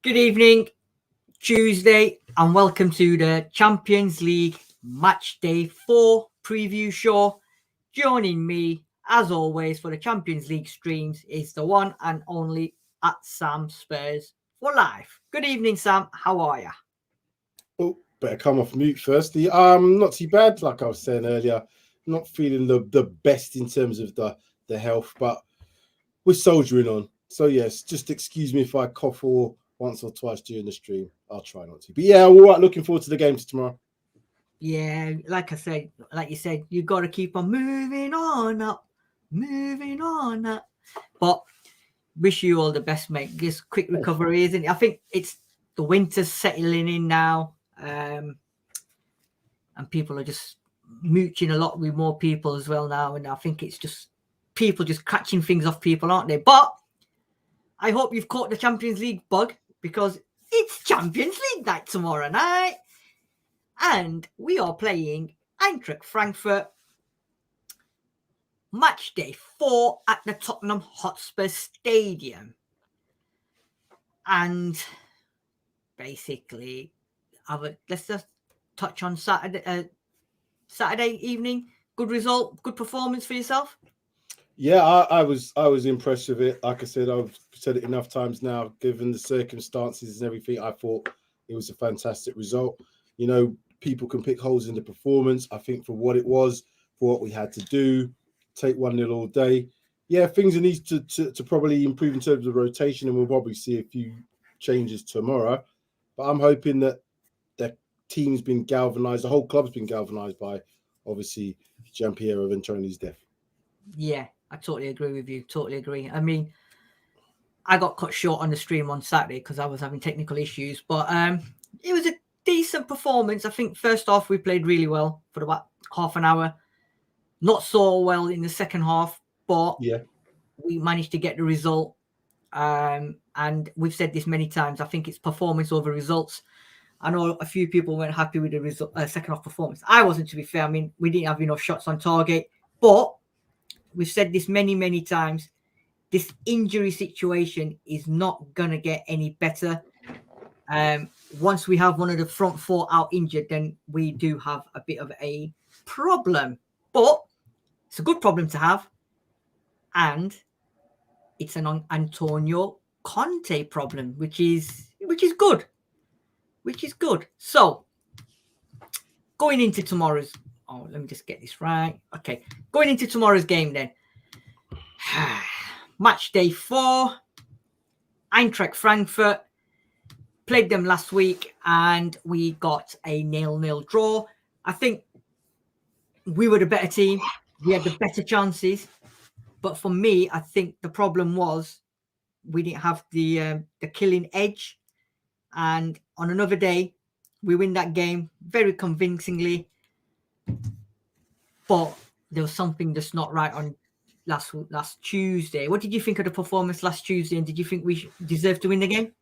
Good evening, Tuesday, and welcome to the Champions League Matchday 4 preview show. Joining me, as always, for the Champions League streams is the one and only at Sam Spurs for life. Good evening, Sam. How are you? Oh, better come off mute firstly. Not too bad. Like I was saying earlier, not feeling the best in terms of the health, but we're soldiering on. So yes, just excuse me if I cough once or twice during the stream. I'll try not to. But yeah, all right. Looking forward to the games tomorrow. Yeah, like you said, you got to keep on moving on up. But wish you all the best, mate. Just quick recovery, isn't it? I think it's the winter's settling in now, and people are just mooching a lot with more people as well now. And I think it's just people just catching things off people, aren't they? But I hope you've caught the Champions League bug, because it's Champions League night tomorrow night. And we are playing Eintracht Frankfurt Matchday 4 at the Tottenham Hotspur Stadium. And basically, let's just touch on Saturday evening. Good result, good performance for yourself? Yeah, I was impressed with it. Like I said, I've said it enough times now. Given the circumstances and everything, I thought it was a fantastic result. You know, people can pick holes in the performance. I think for what it was, for what we had to do, take 1-0 all day. Yeah, things need to probably improve in terms of rotation, and we'll probably see a few changes tomorrow. But I'm hoping that the team's been galvanised, the whole club's been galvanised by, obviously, Gianpiero Ventoni's death. Yeah, I totally agree with you. Totally agree. I mean, I got cut short on the stream on Saturday because I was having technical issues, but it was a decent performance. I think first half we played really well for about half an hour. Not so well in the second half, but yeah, we managed to get the result. And we've said this many times. I think it's performance over results. I know a few people weren't happy with the result, second half performance. I wasn't, to be fair. I mean, we didn't have enough shots on target, but we've said this many times. This injury situation is not going to get any better. Once we have one of the front four out injured, then we do have a bit of a problem. But it's a good problem to have. And it's an Antonio Conte problem, which is good. Which is good. So, going into tomorrow's... Oh, let me just get this right. Okay. Going into tomorrow's game then. Match day 4. Eintracht Frankfurt. Played them last week and we got a 0-0 draw. I think we were the better team. We had the better chances. But for me, I think the problem was we didn't have the killing edge. And on another day, we win that game very convincingly. But there was something that's not right on last Tuesday. What did you think of the performance last Tuesday? And did you think we deserved to win the game?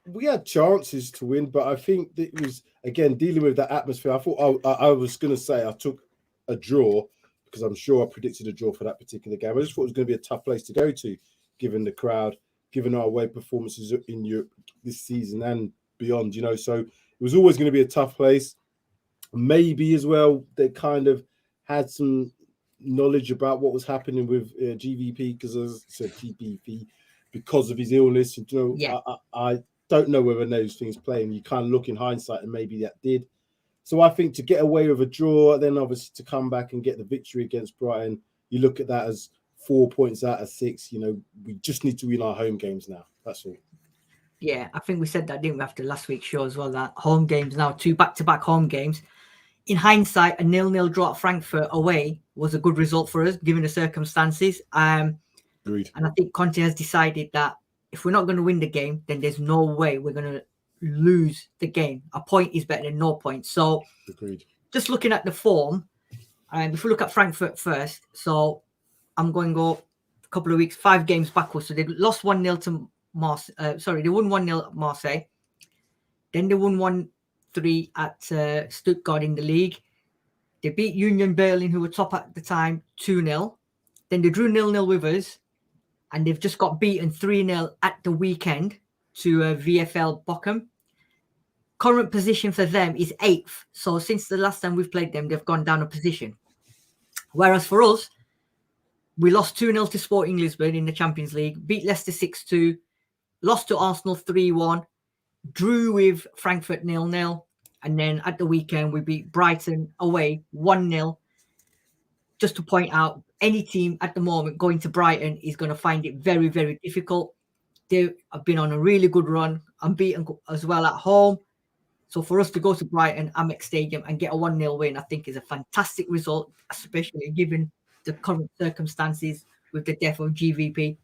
We had chances to win, but I think that it was, again, dealing with that atmosphere. I thought I was going to say I took a draw because I'm sure I predicted a draw for that particular game. I just thought it was going to be a tough place to go to, given the crowd, given our away performances in Europe this season and beyond, you know. So it was always going to be a tough place. Maybe as well, they kind of had some knowledge about what was happening with GVP, because as I said, GVP, because of his illness. You know, yeah. I don't know whether those things play, and you kind of look in hindsight and maybe that did. So I think to get away with a draw, then obviously to come back and get the victory against Brighton, you look at that as 4 points out of 6. You know, we just need to win our home games now. That's all. Yeah, I think we said that, didn't we, after last week's show as well, that home games now, 2 back-to-back home games. In hindsight, a 0-0 draw at Frankfurt away was a good result for us, given the circumstances. Agreed. And I think Conte has decided that if we're not going to win the game, then there's no way we're going to lose the game. A point is better than no point. So, agreed. Just looking at the form, and if we look at Frankfurt first, so I'm going to go a couple of weeks, 5 games backwards. So they lost 1-0 to Marseille. They won 1-0 at Marseille. Then they won 1-3 at Stuttgart in the league. They beat Union Berlin, who were top at the time, 2-0. Then they drew 0-0 with us. And they've just got beaten 3-0 at the weekend to VFL Bochum. Current position for them is 8th. So since the last time we've played them, they've gone down a position. Whereas for us, we lost 2-0 to Sporting Lisbon in the Champions League, beat Leicester 6-2, lost to Arsenal 3-1, drew with Frankfurt 0-0, and then at the weekend we beat Brighton away 1-0. Just to point out, any team at the moment going to Brighton is going to find it very, very difficult. They have been on a really good run, unbeaten as well at home. So for us to go to Brighton, Amex Stadium, and get a 1-0 win, I think is a fantastic result, especially given the current circumstances with the death of GVP.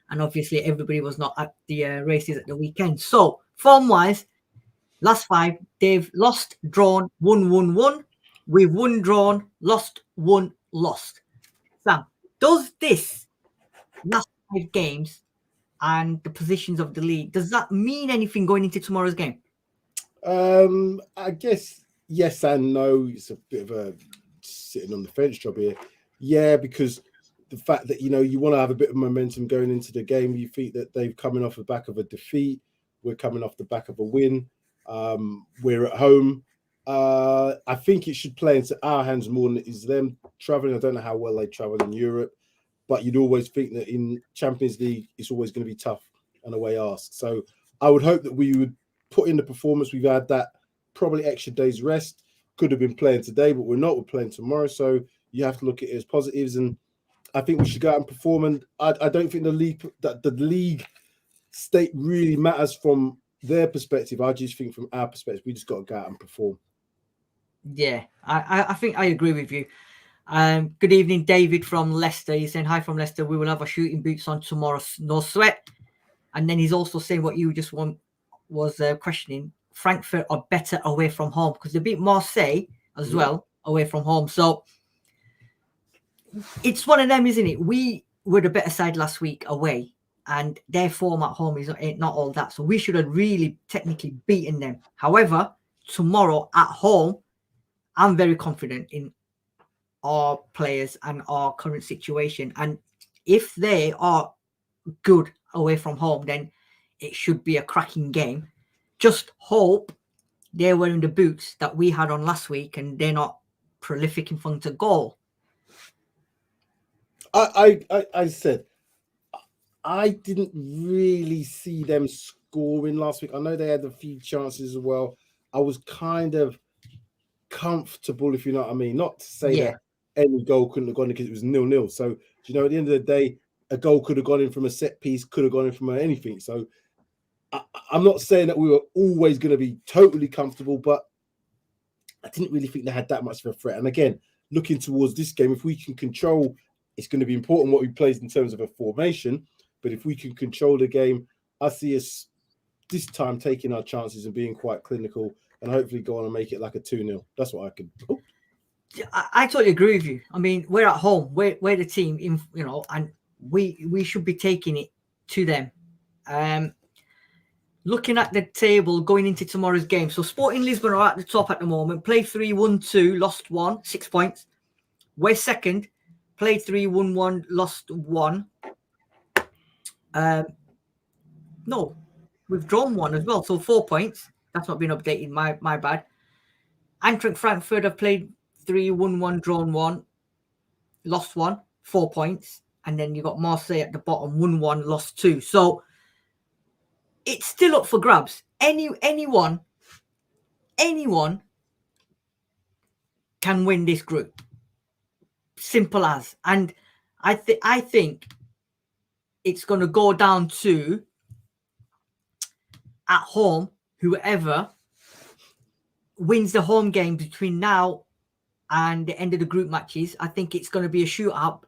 And obviously everybody was not at the races at the weekend. So form-wise, last 5, they've lost, drawn, won. We've won, drawn, lost, won, lost. Sam, does this last 5 games and the positions of the league, does that mean anything going into tomorrow's game? I guess yes and no. It's a bit of a sitting on the fence job here. Yeah, because the fact that, you want to have a bit of momentum going into the game. You think that they've coming off the back of a defeat. We're coming off the back of a win. We're at home. I think it should play into our hands more than it is them traveling. I don't know how well they travel in Europe, but you'd always think that in Champions League, it's always going to be tough and away ask. So I would hope that we would put in the performance. We've had that probably extra day's rest. Could have been playing today, but we're not. We're playing tomorrow. So you have to look at it as positives. And I think we should go out and perform. And I don't think the league state really matters from their perspective. I just think from our perspective, we just got to go out and perform. Yeah, I think I agree with you. Good evening, David from Leicester. He's saying, hi from Leicester. We will have our shooting boots on tomorrow. No sweat. And then he's also saying what you just was questioning. Frankfurt are better away from home because they beat Marseille as well away from home. So it's one of them, isn't it? We were the better side last week away, and their form at home is not all that. So we should have really technically beaten them. However, tomorrow at home, I'm very confident in our players and our current situation. And if they are good away from home, then it should be a cracking game. Just hope they're wearing the boots that we had on last week and they're not prolific in front of goal. I said I didn't really see them scoring last week. I know they had a few chances as well. I was kind of comfortable, if you know what I mean. Not to say that any goal couldn't have gone in because it was 0-0. So, at the end of the day, a goal could have gone in from a set piece, could have gone in from anything. So I'm not saying that we were always going to be totally comfortable, but I didn't really think they had that much of a threat. And again, looking towards this game, if we can control, it's going to be important what we play in terms of a formation. But if we can control the game, I see us this time taking our chances and being quite clinical and hopefully go on and make it like a 2-0. That's what I could hope. I totally agree with you. I mean, we're at home. We're the team, and we should be taking it to them. Looking at the table going into tomorrow's game. So Sporting Lisbon are at the top at the moment. Played 3-1-2, lost 1, 6 points. We're second. Played 3-1-1, lost 1. No, we've drawn 1 as well. So 4 points. That's not been updated. My bad. Eintracht Frankfurt have played 3-1-1, drawn 1, lost 1, 4 points. And then you got Marseille at the bottom, 1-1, lost 2. So it's still up for grabs. Anyone can win this group. Simple as. And I think it's going to go down to, at home, whoever wins the home game between now and the end of the group matches. I think it's going to be a shootout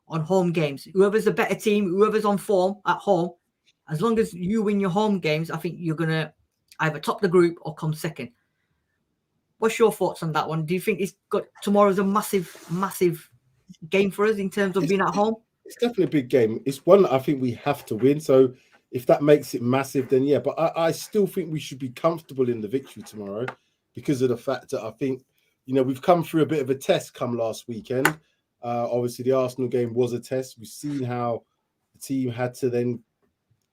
on home games. Whoever's the better team, whoever's on form at home, as long as you win your home games, I think you're going to either top the group or come second. What's your thoughts on that one? Do you think tomorrow's a massive game for us in terms of being at home? It's definitely a big game. It's one that I think we have to win. So if that makes it massive, then yeah. But I still think we should be comfortable in the victory tomorrow because of the fact that I think, we've come through a bit of a test come last weekend. Obviously, the Arsenal game was a test. We've seen how the team had to then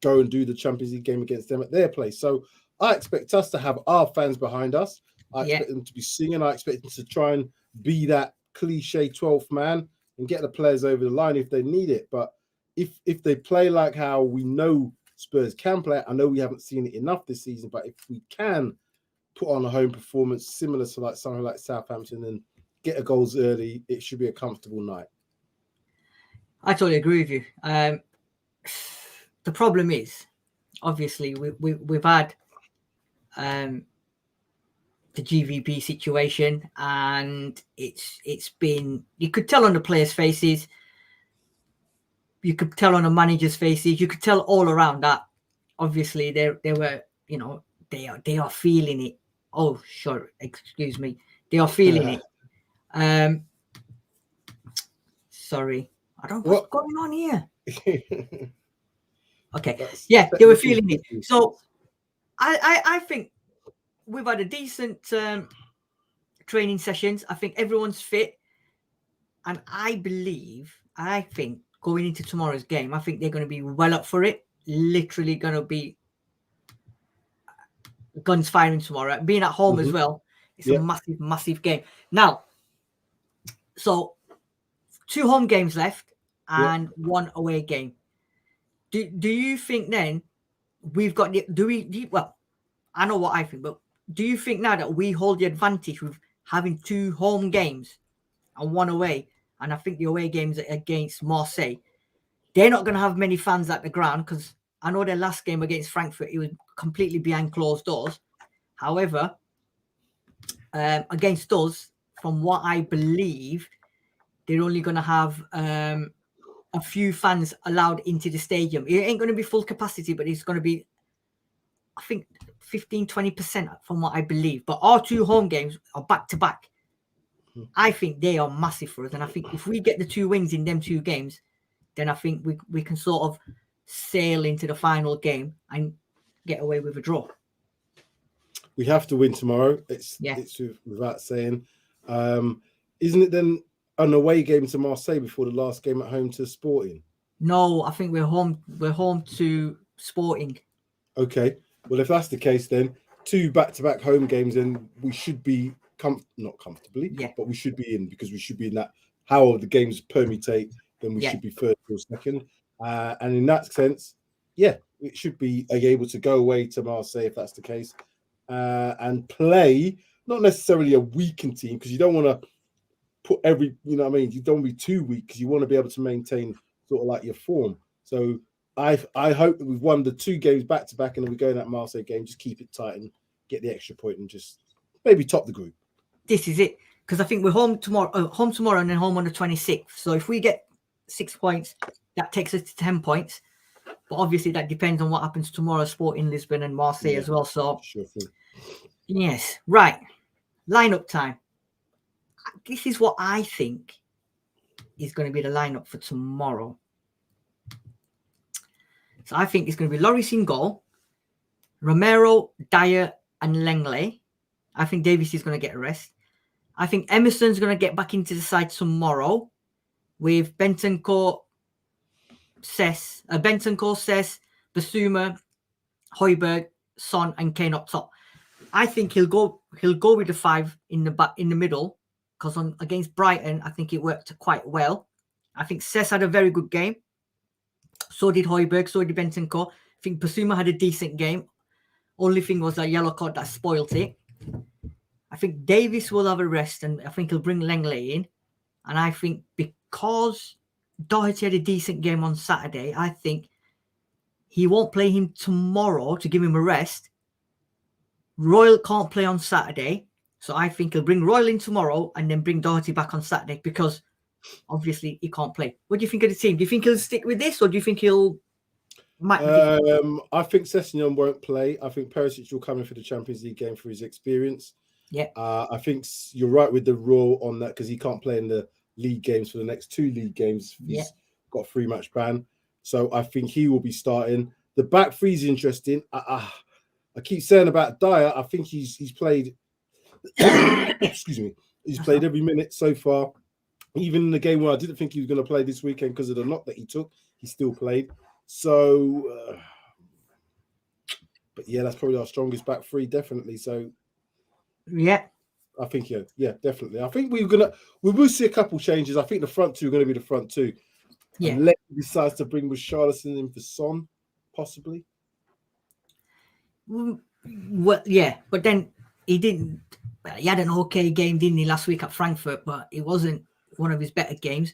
go and do the Champions League game against them at their place. So I expect us to have our fans behind us. I expect them to be singing. I expect them to try and be that cliche 12th man and get the players over the line if they need it. But if they play like how we know Spurs can play, I know we haven't seen it enough this season, but if we can put on a home performance similar to like something like Southampton and get a goals early, it should be a comfortable night. I totally agree with you. The problem is, obviously, we've had the GVB situation, and it's been, you could tell on the players' faces, you could tell on the managers' faces, you could tell all around that obviously they were, you know, they are feeling it. Oh, sure, excuse me, they are feeling it. Sorry, I don't know what's going on here. Okay, yeah, they were feeling it. So I think we've had a decent training sessions. I think everyone's fit, and I think going into tomorrow's game, I think they're going to be well up for it. Literally going to be guns firing tomorrow. Being at home as well, it's a massive game. Now, so 2 home games left and 1 away game. Do you think then we've got the, well, I know what I think, but do you think now that we hold the advantage with having 2 home games and 1 away? And I think the away games against Marseille, they're not going to have many fans at the ground, because I know their last game against Frankfurt, it was completely behind closed doors. However, against us, from what I believe, they're only going to have a few fans allowed into the stadium. It ain't going to be full capacity, but it's going to be, I think, 15-20% from what I believe. But our 2 home games are back to back. I think they are massive for us, and I think if we get the 2 wins in them 2 games, then I think we can sort of sail into the final game and get away with a draw. We have to win tomorrow. It's without saying. Isn't it then an away game to Marseille before the last game at home to Sporting? No, I think we're home to Sporting. Okay. Well, if that's the case, then 2 back-to-back home games, then we should be not comfortably, but we should be in, because we should be in that. How the games permutate, then we should be first or second. And in that sense, it should be able to go away to Marseille if that's the case, and play not necessarily a weakened team, because you don't want to put every, you know what I mean, you don't want to be too weak, because you want to be able to maintain sort of like your form. So I hope that we've won the 2 games back to back, and then we go in that Marseille game, just keep it tight and get the extra point and just maybe top the group. This is it, because I think we're home tomorrow and then home on the 26th. So if we get 6 points, that takes us to 10 points. But obviously that depends on what happens tomorrow, Sporting Lisbon and Marseille as well. So yes, right. Lineup time. This is what I think is going to be the lineup for tomorrow. So I think it's going to be Lloris in goal, Romero, Dyer, and Lenglet. I think Davies is going to get a rest. I think Emerson's going to get back into the side tomorrow with Bentancur, Cess, Basuma, Højbjerg, Son, and Kane up top. I think he'll go with the 5 in the middle, because against Brighton, I think it worked quite well. I think Cess had a very good game. So did Højbjerg, so did Bentancur. I think Basuma had a decent game. Only thing was a yellow card that spoilt it. I think Davies will have a rest, and I think he'll bring Lenglet in. And I think because Doherty had a decent game on Saturday, I think he won't play him tomorrow to give him a rest. Royal can't play on Saturday, so I think he'll bring Royal in tomorrow and then bring Doherty back on Saturday, because obviously he can't play. What do you think of the team? Do you think he'll stick with this, or do you think he'll... I think Sessegnon won't play. I think Perisic will come in for the Champions League game for his experience. Yeah. I think you're right with the rule on that, because he can't play in the league games for the next 2 league games. He's got a 3-match ban. So I think he will be starting. The back 3 is interesting. I keep saying about Dyer, I think he's played excuse me. He's played every minute so far. Even in the game where I didn't think he was going to play this weekend because of the knock that he took, he still played. So But yeah, that's probably our strongest back three, definitely. So Yeah. I think yeah, definitely. I think we will see a couple changes. I think the front two are going to be the front two. Yeah. Unless he decides to bring Richarlison in for Son, possibly. Well, yeah, but then he didn't. He had an okay game, didn't he, last week at Frankfurt? But it wasn't one of his better games.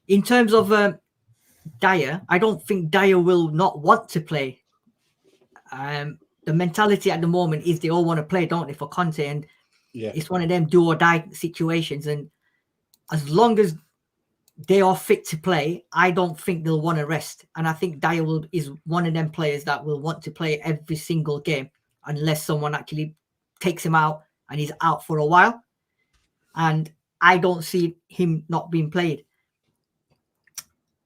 In terms of Dyer, I don't think Dyer will not want to play. The mentality at the moment is they all want to play, don't they, for Conte? And yeah, it's one of them do or die situations. And as long as they are fit to play, I don't think they'll want to rest. And I think Dyer is one of them players that will want to play every single game unless someone actually takes him out and he's out for a while. And I don't see him not being played.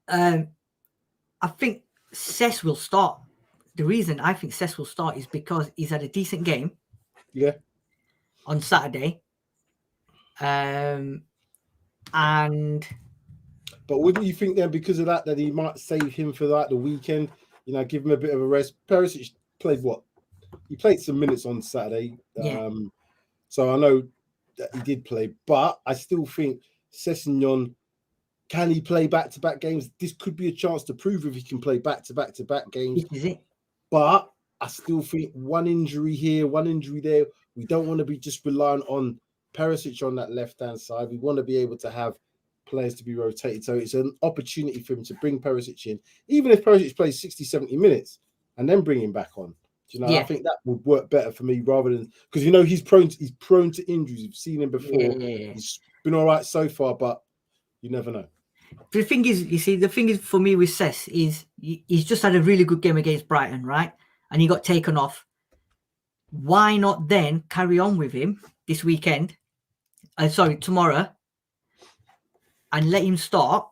I think Cesc will start. The reason I think Cesc will start is because he's had a decent game. Yeah. On Saturday. And but wouldn't you think then, because of that he might save him for like the weekend? You know, give him a bit of a rest. Perisic played what? He played some minutes on Saturday. Yeah. So I know that he did play, but I still think Sessegnon, can he play back-to-back games? This could be a chance to prove if he can play back-to-back games. This is it. But I still think one injury here, one injury there. We don't want to be just relying on Perisic on that left-hand side. We want to be able to have players to be rotated. So it's an opportunity for him to bring Perisic in, even if Perisic plays 60, 70 minutes and then bring him back on. Do you know, I think that would work better for me rather than, because you know he's prone to injuries. You've seen him before. Yeah. He's been all right so far, but you never know. The thing is, you see, the thing is for me with Cesc is he's just had a really good game against Brighton, right? And he got taken off. Why not then carry on with him this weekend? Tomorrow, and let him start,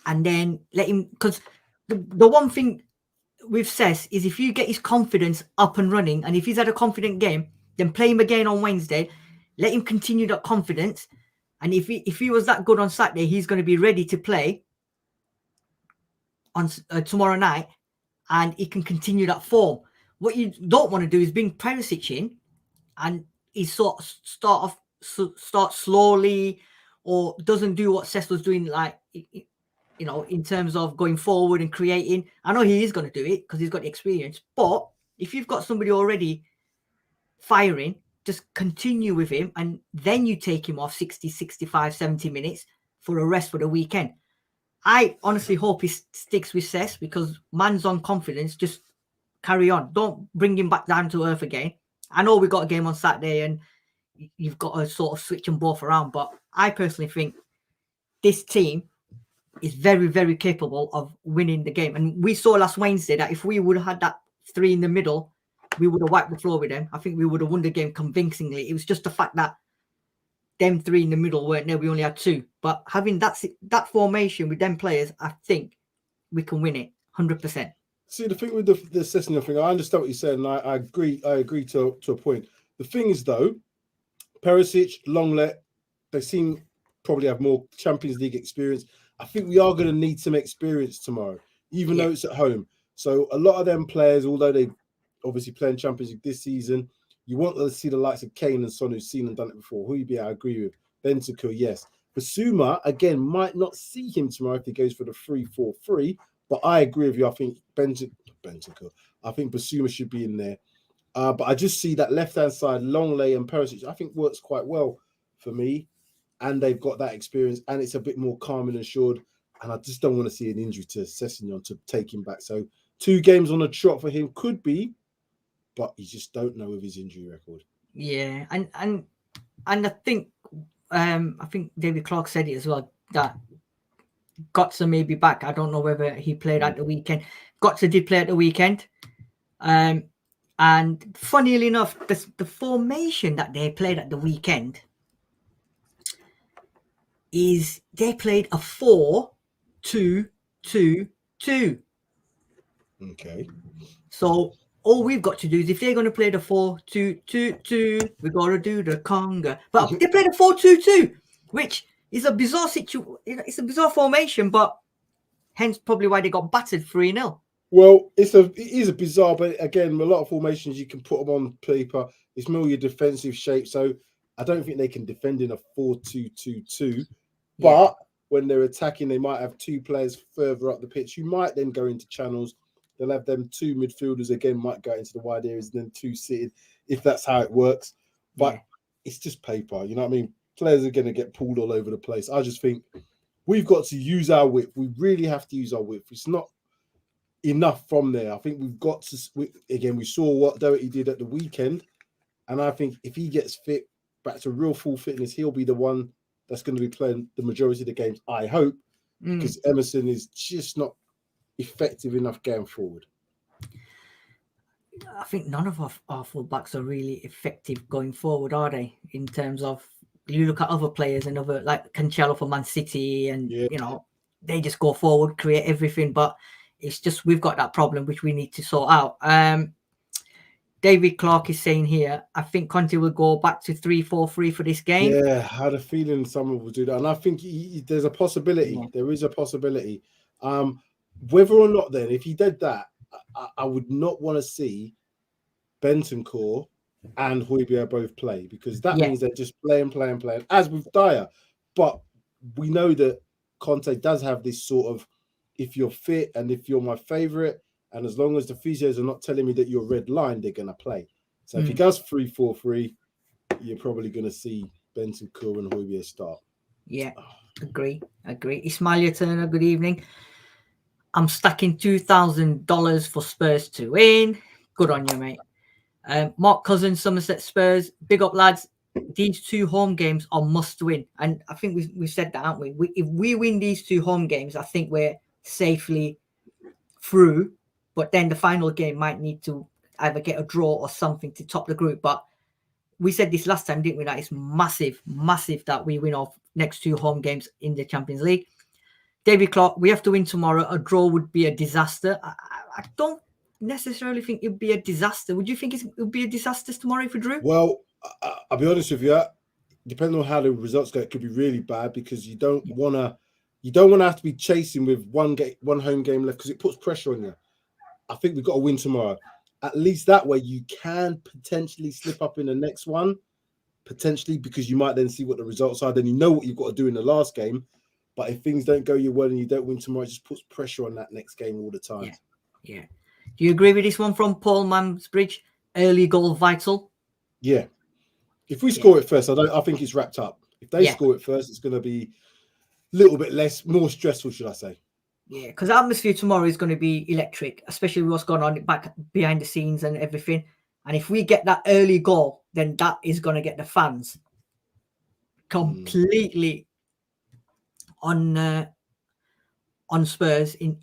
and then let him, because the one thing with Cesc is if you get his confidence up and running, and if he's had a confident game, then play him again on Wednesday, let him continue that confidence, and if he was that good on Saturday, he's going to be ready to play on tomorrow night, and he can continue that form. What you don't want to do is bring Perisic in, and he sort of start slowly, or doesn't do what Cesc was doing, like, you know, in terms of going forward and creating. I know he is going to do it because he's got the experience, but if you've got somebody already firing, just continue with him, and then you take him off 60, 65, 70 minutes for a rest for the weekend. I honestly hope he sticks with Cesc, because man's on confidence. Just carry on. Don't bring him back down to earth again. I know we got a game on Saturday and you've got to sort of switch them both around, but I personally think this team is very, very capable of winning the game. And we saw last Wednesday that if we would have had that three in the middle, we would have wiped the floor with them. I think we would have won the game convincingly. It was just the fact that them three in the middle weren't there. We only had two. But having that formation with them players, I think we can win it 100%. See, the thing with the Sessegnon thing, I understand what you said, and I agree to a point. The thing is, though, Perisic, Lenglet, they seem probably have more Champions League experience. I think we are going to need some experience tomorrow, even though it's at home. So a lot of them players, although they obviously playing Champions League this season, you want to see the likes of Kane and Son who've seen and done it before. Højbjerg, I agree with. Bentancur, yes. Basuma, again, might not see him tomorrow if he goes for the 3-4-3, but I agree with you. I think Bentancur, I think Basuma should be in there. But I just see that left-hand side, Lenglet and Perisic, I think works quite well for me. And they've got that experience, and it's a bit more calm and assured. And I just don't want to see an injury to Sessegnon to take him back. So 2 games on a trot for him could be, but you just don't know with his injury record. Yeah, and I think David Clark said it as well, that Götze may be back. I don't know whether he played at the weekend. Götze did play at the weekend. And funnily enough, the formation that they played at the weekend is they played a 4-2-2-2. Okay. So all we've got to do is, if they're going to play the 4-2-2-2, we've got to do the conga. But they played a 4-2-2, which is a bizarre situation. It's a bizarre formation, but hence probably why they got battered 3-0. Well, it is a bizarre, but again, a lot of formations you can put them on paper. It's more your defensive shape, so I don't think they can defend in a 4-2-2-2. But when they're attacking, they might have two players further up the pitch. You might then go into channels. They'll have them two midfielders again, might go into the wide areas, and then two seated, if that's how it works. But it's just paper, you know what I mean? Players are going to get pulled all over the place. I just think we've got to use our width. We really have to use our width. It's not enough from there. I think we've got to, we saw what Doherty did at the weekend. And I think if he gets fit, back to real full fitness, he'll be the one that's going to be playing the majority of the games, I hope, because Emerson is just not effective enough going forward. I think none of our fullbacks are really effective going forward, are they? In terms of, you look at other players and other, like Cancelo for Man City, and you know, they just go forward, create everything. But it's just we've got that problem which we need to sort out. David Clark is saying here, I think Conte will go back to 3-4-3 for this game. Yeah, I had a feeling someone will do that, and I think there's a possibility. Yeah. There is a possibility. Whether or not, then, if he did that, I would not want to see Bentancur and Højbjerg both play, because that means they're just playing, as with Dyer. But we know that Conte does have this sort of, if you're fit and if you're my favourite, and as long as the physios are not telling me that you're red line, they're going to play. So if he does 3-4-3, you're probably going to see Bentancur and Højbjerg start. Yeah, agree. Ismail Turner, good evening. I'm stacking $2,000 for Spurs to win. Good on you, mate. Mark Cousins, Somerset Spurs. Big up, lads. These two home games are must win. And I think we said that, aren't we? If we win these two home games, I think we're safely through. But then the final game might need to either get a draw or something to top the group. But we said this last time, didn't we? That it's massive that we win our next two home games in the Champions League. David Clark, we have to win tomorrow. A draw would be a disaster. I don't necessarily think it would be a disaster. Would you think it would be a disaster tomorrow if we drew? Well, I'll be honest with you. Depending on how the results go, it could be really bad, because you don't want to have to be chasing with one home game left, because it puts pressure on you. I think we've got to win tomorrow. At least that way you can potentially slip up in the next one, potentially, because you might then see what the results are. Then you know what you've got to do in the last game. But if things don't go your way and you don't win tomorrow, it just puts pressure on that next game all the time. Yeah. Do you agree with this one from Paul Mansbridge? Early goal vital? Yeah. If we score it first, I think it's wrapped up. If they score it first, it's going to be a little bit more stressful, should I say. Yeah, because the atmosphere tomorrow is going to be electric, especially with what's going on back behind the scenes and everything. And if we get that early goal, then that is going to get the fans completely on Spurs, in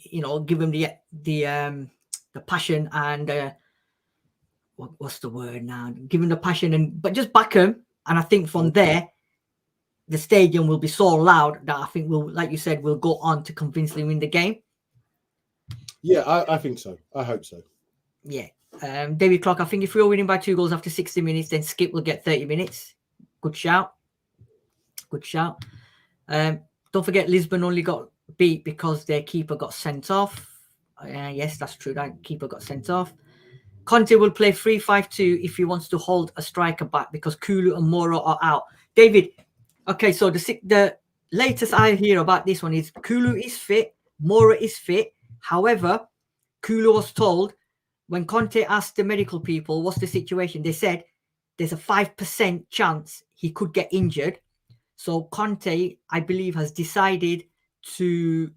give them the passion and what's the word now? Give them the passion but just back them. And I think from there, the stadium will be so loud that I think like you said, we'll go on to convincingly win the game. Yeah, I think so. I hope so. Yeah. David Clark, I think if we're winning by 2 goals after 60 minutes, then Skip will get 30 minutes. Good shout. Don't forget, Lisbon only got beat because their keeper got sent off. Yes, that's true. That keeper got sent off. Conte will play 3-5-2 if he wants to hold a striker back, because Kulu and Moro are out. David, okay, so the latest I hear about this one is Kulu is fit, Moro is fit. However, Kulu was told, when Conte asked the medical people what's the situation, they said there's a 5% chance he could get injured. So Conte, I believe, has decided to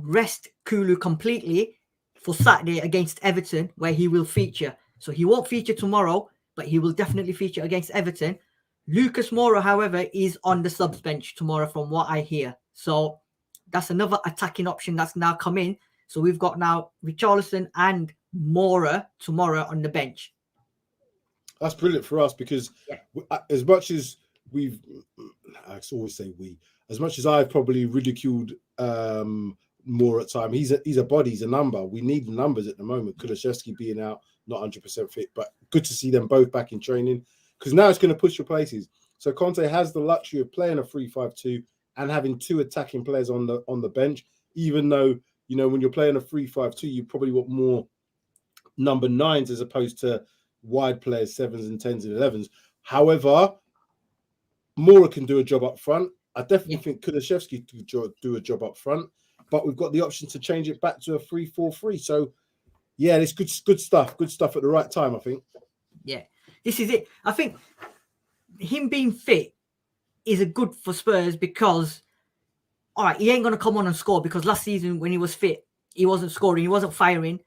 rest Kulu completely for Saturday against Everton, where he will feature. So he won't feature tomorrow, but he will definitely feature against Everton. Lucas Moura, however, is on the subs bench tomorrow from what I hear. So that's another attacking option that's now come in. So we've got now Richarlison and Moura tomorrow on the bench. That's brilliant for us, because as much as I always say as much as I've probably ridiculed more at time, he's a body, he's a number. We need the numbers at the moment. Kulusevski being out, not 100% fit, but good to see them both back in training, because now it's going to push your places. So Conte has the luxury of playing a 3-5-2 and having two attacking players on the bench, even though you know, when you're playing a 3-5-2, you probably want more number 9s as opposed to wide players, 7s and 10s and 11s. However, Mora can do a job up front. I definitely think Kulishevsky could do a job up front, but we've got the option to change it back to a 3-4-3. So, yeah, it's good stuff. Good stuff at the right time, I think. Yeah, this is it. I think him being fit is a good for Spurs because, all right, he ain't going to come on and score because last season when he was fit, he wasn't scoring, he wasn't firing.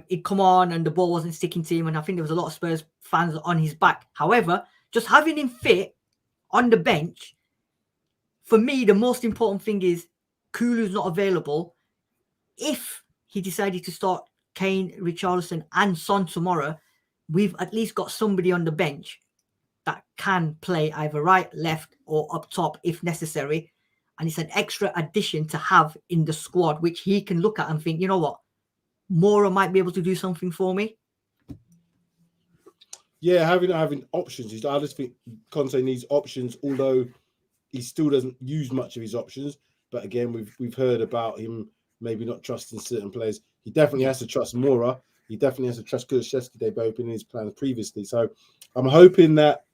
He'd come on and the ball wasn't sticking to him, and I think there was a lot of Spurs fans on his back. However, just having him fit on the bench, for me, the most important thing is Kulu's not available. If he decided to start Kane, Richarlison and Son tomorrow, we've at least got somebody on the bench that can play either right, left or up top if necessary. And it's an extra addition to have in the squad, which he can look at and think, you know what, Mora might be able to do something for me. Yeah, having options. I just think Conte needs options, although he still doesn't use much of his options. But again, we've heard about him maybe not trusting certain players. He definitely has to trust Mora. He definitely has to trust Kulishevsky. They've both been in his plans previously. So I'm hoping that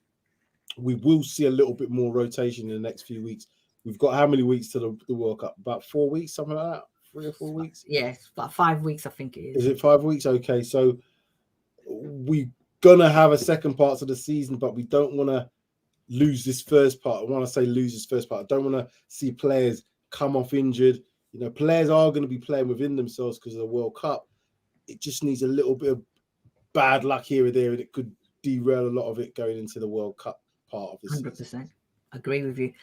we will see a little bit more rotation in the next few weeks. We've got how many weeks to the World Cup? About 4 weeks, something like that? 3 or 4 weeks? Yeah, it's about 5 weeks, I think it is. Is it 5 weeks? Okay, so we're going to have a second part of the season, but we don't want to lose this first part. I want to say lose this first part. I don't want to see players come off injured. You know, players are going to be playing within themselves because of the World Cup. It just needs a little bit of bad luck here or there, and it could derail a lot of it going into the World Cup part of this. 100%. Season. Agree with you.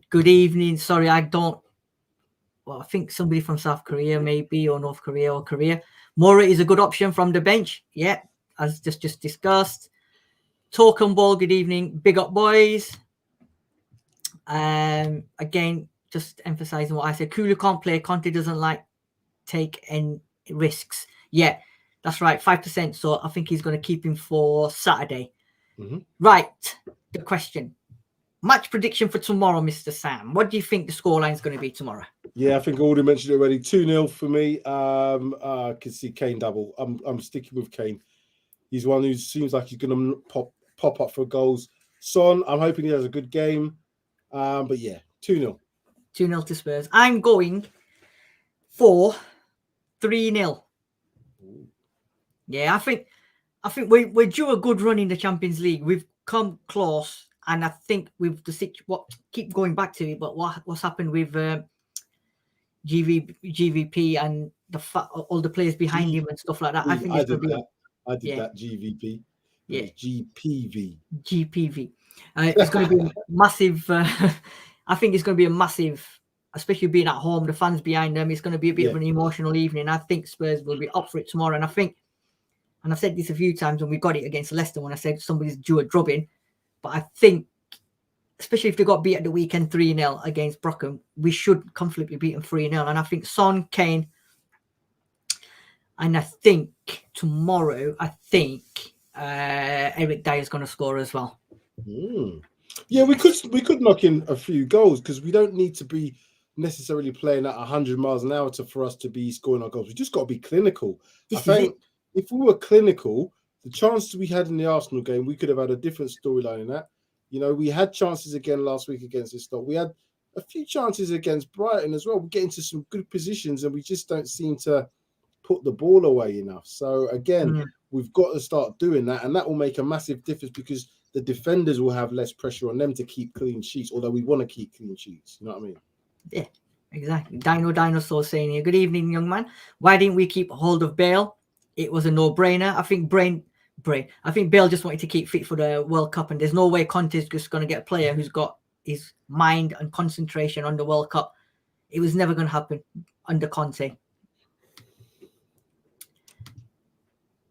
Good evening. Sorry, I don't. Well, I think somebody from South Korea, maybe, or North Korea or Korea. Mora is a good option from the bench. Yeah, as just discussed. Talk and ball. Good evening. Big up, boys. Again, just emphasizing what I said. Kulu can't play. Conte doesn't like take any risks. Yeah, that's right. 5%. So I think he's going to keep him for Saturday. Mm-hmm. Right. The question. Match prediction for tomorrow, Mr. Sam. What do you think the scoreline is going to be tomorrow? Yeah, I think I already mentioned it already. 2-0 for me. I can see Kane double. I'm sticking with Kane. He's one who seems like he's going to pop up for goals. Son, I'm hoping he has a good game. But yeah, 2-0. 2-0 to Spurs. I'm going for 3-0. Yeah, I think we're due a good run in the Champions League. We've come close. And I think with keep going back to it, but what's happened with GVP and all the players behind him and stuff like that. I think it's going to be. I did that GVP. Yeah, GPV. GPV. It's going to be massive. I think it's going to be a massive, especially being at home, the fans behind them. It's going to be a bit of an emotional evening. I think Spurs will be up for it tomorrow. And I think, and I've said this a few times when we got it against Leicester when I said somebody's due a drubbing. But I think, especially if they got beat at the weekend 3-0 against Brockham, we should comfortably beat them 3-0. And I think Son, Kane, and I think tomorrow, Eric Dyer is going to score as well. Yeah, we could knock in a few goals because we don't need to be necessarily playing at 100 miles an hour for us to be scoring our goals. We just got to be clinical. I think if we were clinical, the chances we had in the Arsenal game, we could have had a different storyline in that. You know, we had chances again last week against this stock. We had a few chances against Brighton as well. We get into some good positions and we just don't seem to put the ball away enough. So again, we've got to start doing that, and that will make a massive difference because the defenders will have less pressure on them to keep clean sheets, although we want to keep clean sheets. You know what I mean? Yeah, exactly. Dinosaur saying here, good evening, young man. Why didn't we keep hold of Bale? It was a no-brainer. I think I think Bale just wanted to keep fit for the World Cup, and there's no way Conte's just going to get a player who's got his mind and concentration on the World Cup. It was never going to happen under Conte.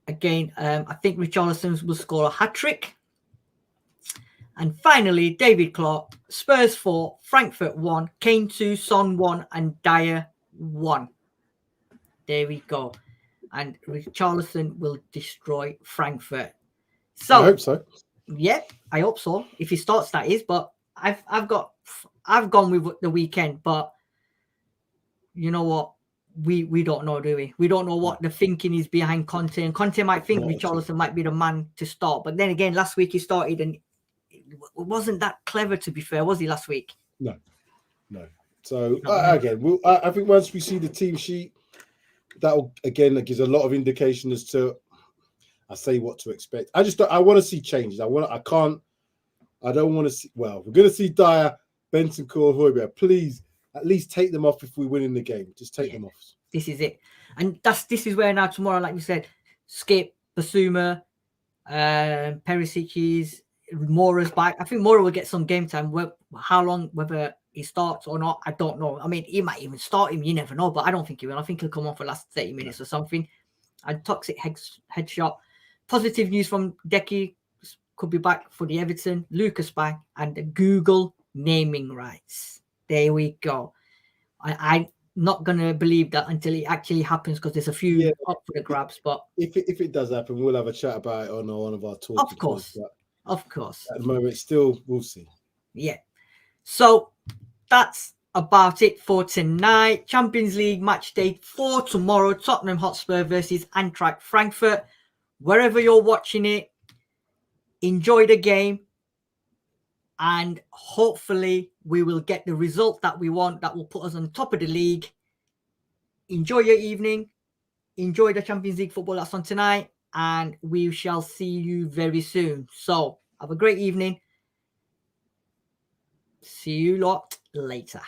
Again, I think Richarlison will score a hat-trick. And finally, David Clark, Spurs 4, Frankfurt 1, Kane 2, Son 1, and Dyer 1. There we go. And Richarlison will destroy Frankfurt. So I hope so. Yeah, I hope so. If he starts, that is. But I've gone with the weekend. But you know what? We don't know, do we? We don't know what the thinking is behind Conte. And Conte might think Richarlison might be the man to start. But then again, last week he started and it wasn't that clever, to be fair, was he, last week? No. So, again, I think once we see the team sheet, that gives a lot of indication as to, I say, what to expect. I want to see changes. I don't want to see, well, we're going to see Dyer, Bentancur, Højbjerg. Please, at least take them off if we win in the game. Just take them off. This is it. And this is where now tomorrow, like you said, Skip, Basuma, Perisic's, Mora's back. I think Mora will get some game time. How long, whether he starts or not, I don't know. I mean, he might even start him. You never know. But I don't think he will. I think he'll come on for the last 30 minutes or something. And Toxic headshot. Positive news from Deji. Could be back for the Everton. Lucas back. And the Google naming rights. There we go. I'm not going to believe that until it actually happens, because there's a few up for the grabs. But if it does happen, we'll have a chat about it on one of our talks. Of course. At the moment, still, we'll see. Yeah. So that's about it for tonight. Champions League match day for tomorrow. Tottenham Hotspur versus Eintracht Frankfurt. Wherever you're watching it, enjoy the game. And hopefully we will get the result that we want, that will put us on top of the league. Enjoy your evening. Enjoy the Champions League football that's on tonight. And we shall see you very soon. So have a great evening. See you lot later.